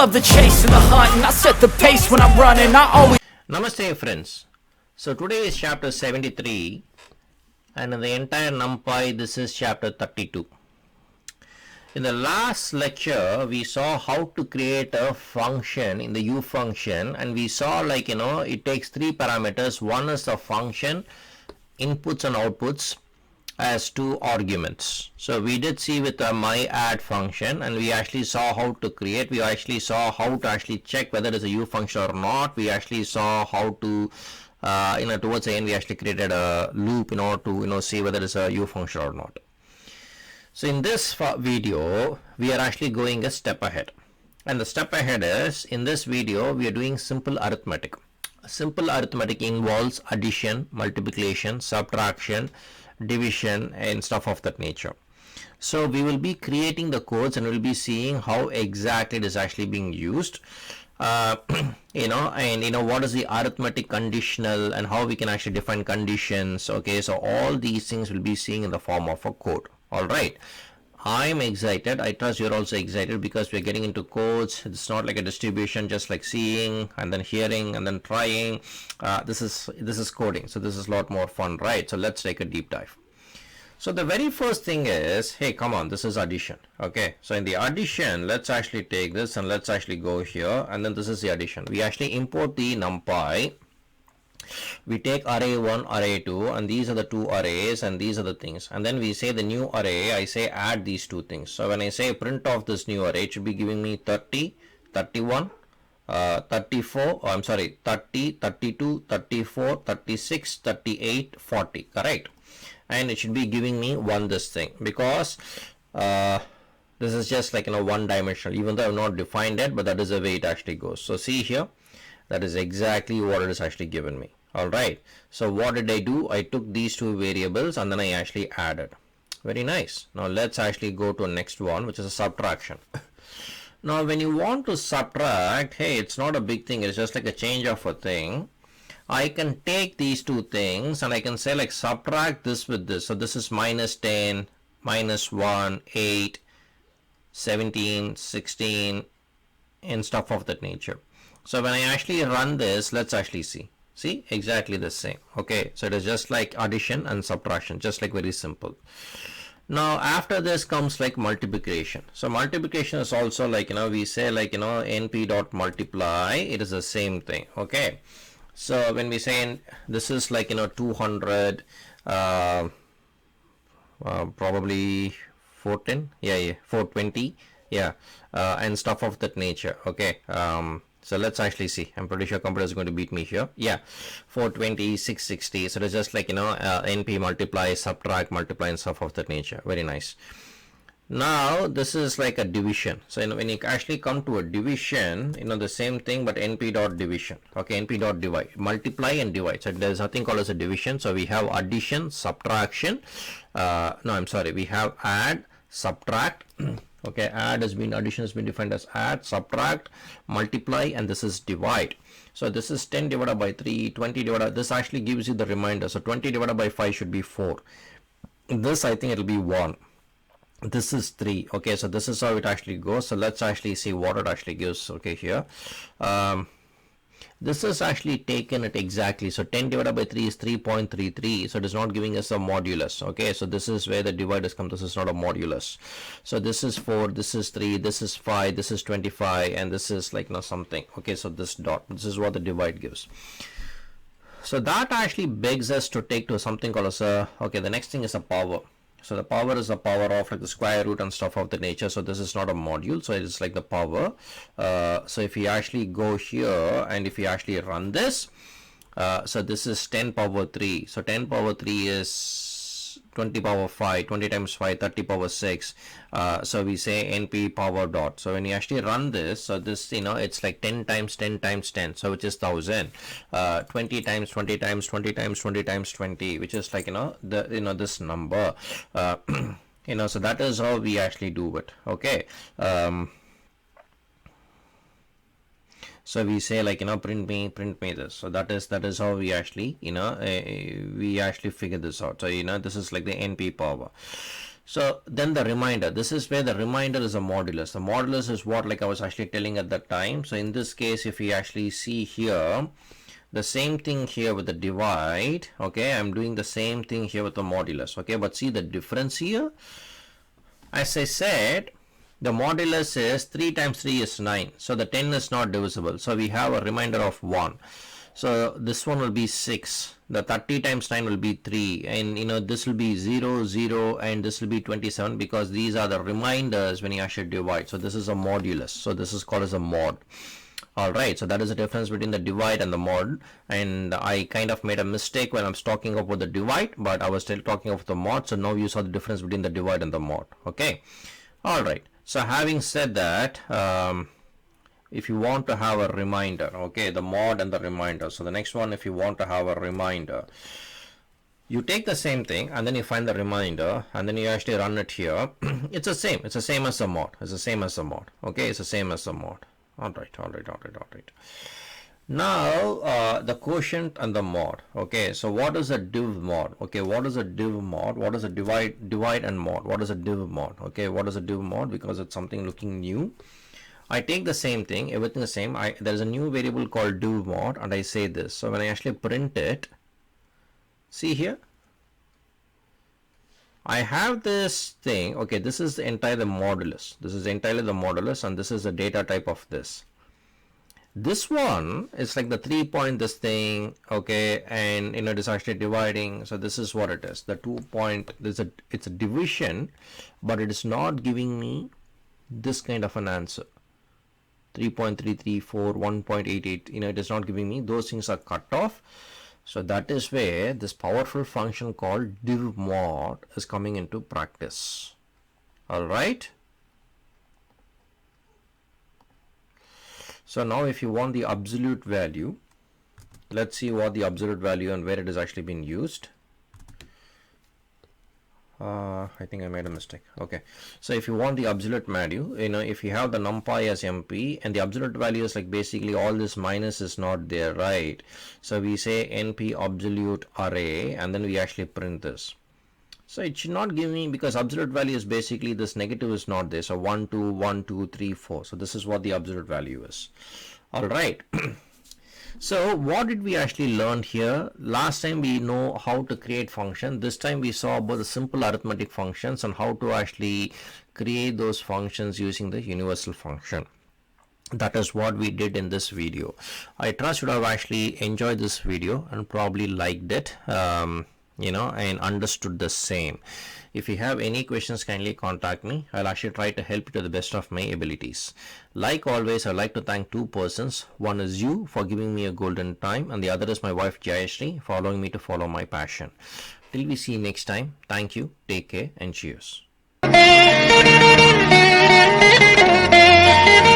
love the chase and the hunt, and I set the pace when I'm running. I always Namaste friends. So today is chapter 73 and in the entire NumPy this is chapter 32. In the last lecture we saw how to create a function in the U function, and we saw it takes three parameters. One is the function, inputs and outputs as two arguments. So we did see with the my add function, and we actually saw how to create, we actually saw how to actually check whether it's a U function or not. We actually saw how to towards the end we actually created a loop in order to see whether it's a U function or not. So in this video we are actually going a step ahead, and the step ahead is, in this video we are doing simple arithmetic. Simple arithmetic involves addition, multiplication, subtraction, division and stuff of that nature. So we will be creating the codes and we'll be seeing how exactly it is actually being used, what is the arithmetic conditional and how we can actually define conditions. Okay, so all these things will be seeing in the form of a code. All right, I'm excited. I trust you're also excited because we're getting into codes. It's not like a distribution, just like seeing and then hearing and then trying. This is coding, so this is a lot more fun, right? So let's take a deep dive. So the very first thing is, hey, come on, this is addition. Okay, so in the addition, let's actually take this and let's actually go here, and then this is the addition. We actually import the NumPy. We take array 1, array 2, and these are the two arrays and these are the things, and then we say the new array, I say add these two things. So when I say print off this new array, it should be giving me 30, 31, 34, I'm sorry, 30, 32, 34, 36, 38, 40, correct? And it should be giving me this thing, because this is just one dimensional, even though I've not defined it, but that is the way it actually goes. So see here, that is exactly what it is actually given me. All right, so what did I do? I took these two variables and then I actually added. Very nice. Now let's actually go to the next one, which is a subtraction. Now when you want to subtract, hey, it's not a big thing, it's just like a change of a thing. I can take these two things and I can say subtract this with this. So this is minus 10, minus 1, 8, 17, 16 and stuff of that nature. So when I actually run this, let's actually see exactly the same. Okay, so it is just like addition and subtraction, just like very simple. Now after this comes multiplication. So multiplication is also we say np dot multiply, it is the same thing. Okay, so when we say this is 200 probably 410, yeah 420, yeah, and stuff of that nature. Okay, so let's actually see. I'm pretty sure computer is going to beat me here. Yeah, 420, 660. So it's just np multiply, subtract, multiply and stuff of that nature. Very nice. Now this is like a division. So when you actually come to a division, the same thing, but np dot division. Okay, np dot divide, multiply and divide. So there's nothing called as a division. So we have addition, subtraction. No, I'm sorry. We have add, subtract. Okay, addition has been defined as add, subtract, multiply, and this is divide. So this is 10 divided by 3, 20 divided, this actually gives you the remainder. So 20 divided by 5 should be 4. This, I think it'll be 1. This is 3. Okay, so this is how it actually goes. So let's actually see what it actually gives. Okay, here. This is actually taken it exactly. So 10 divided by 3 is 3.33. So it is not giving us a modulus. Okay, so this is where the divide has come. This is not a modulus. So this is 4, this is 3, this is 5, this is 25, and this is something. Okay, so this dot, this is what the divide gives. So that actually begs us to take to something called as a, okay, the next thing is a power. So the power is the power of the square root and stuff of the nature. So this is not a module, so it is the power. So if we actually go here and if we actually run this, so this is 10 power 3. So 10 power 3 is 20 power 5, 20 times 5, 30 power 6. So we say np power dot. So when you actually run this, so this, it's 10 times 10 times 10, so which is 1000. 20 times 20 times 20 times 20 times 20, which is this number. So that is how we actually do it. Okay. So we say print me this. So that is how we actually we actually figure this out. So this is the np power. So then the remainder, this is where the remainder is a modulus. The modulus is what, like I was actually telling at that time. So in this case, if we actually see here, the same thing here with the divide, okay, I'm doing the same thing here with the modulus, okay, but see the difference here. As I said, the modulus is 3 times 3 is 9, so the 10 is not divisible, so we have a remainder of 1. So this one will be 6, the 30 times 9 will be 3, and this will be 0, 0, and this will be 27, because these are the reminders when you actually divide. So this is a modulus, so this is called as a mod. Alright, so that is the difference between the divide and the mod, and I kind of made a mistake when I was talking about the divide, but I was still talking about the mod, so now you saw the difference between the divide and the mod. Okay, alright, so having said that, if you want to have a remainder, okay, the mod and the remainder. So the next one, if you want to have a remainder, you take the same thing and then you find the remainder and then you actually run it here. It's the same as the mod, okay, it's the same as the mod. Alright. Now the quotient and the mod. Okay, so what is a div mod? Okay, what is a div mod? What is a divide and mod? What is a div mod? Okay, what is a div mod? Because it's something looking new. I take the same thing, everything the same. There is a new variable called div mod, and I say this. So when I actually print it, see here, I have this thing. Okay, this is the entire modulus. This is entirely the modulus, and this is the data type of this. This one is like the 3 point this thing, okay, and it is actually dividing. So this is what it is. The 2 point. It's a division, but it is not giving me this kind of an answer. 3.334, 1.88. It is not giving me. Those things are cut off. So that is where this powerful function called div mod is coming into practice. All right. So now if you want the absolute value, let's see what the absolute value and where it is actually being used. I think I made a mistake. Okay, so if you want the absolute value, if you have the NumPy as MP and the absolute value is like basically all this minus is not there, right? So we say NP absolute array and then we actually print this. So it should not give me, because absolute value is basically this negative is not there. So 1, 2, 1, 2, 3, 4. So this is what the absolute value is. All right. So what did we actually learn here? Last time we know how to create function. This time we saw about the simple arithmetic functions and how to actually create those functions using the universal function. That is what we did in this video. I trust you have actually enjoyed this video and probably liked it, and understood the same. If you have any questions, kindly contact me. I'll actually try to help you to the best of my abilities. Like always, I'd like to thank two persons. One is you for giving me a golden time, and the other is my wife Jayashree for allowing me to follow my passion. Till we see you next time, thank you, take care, and cheers.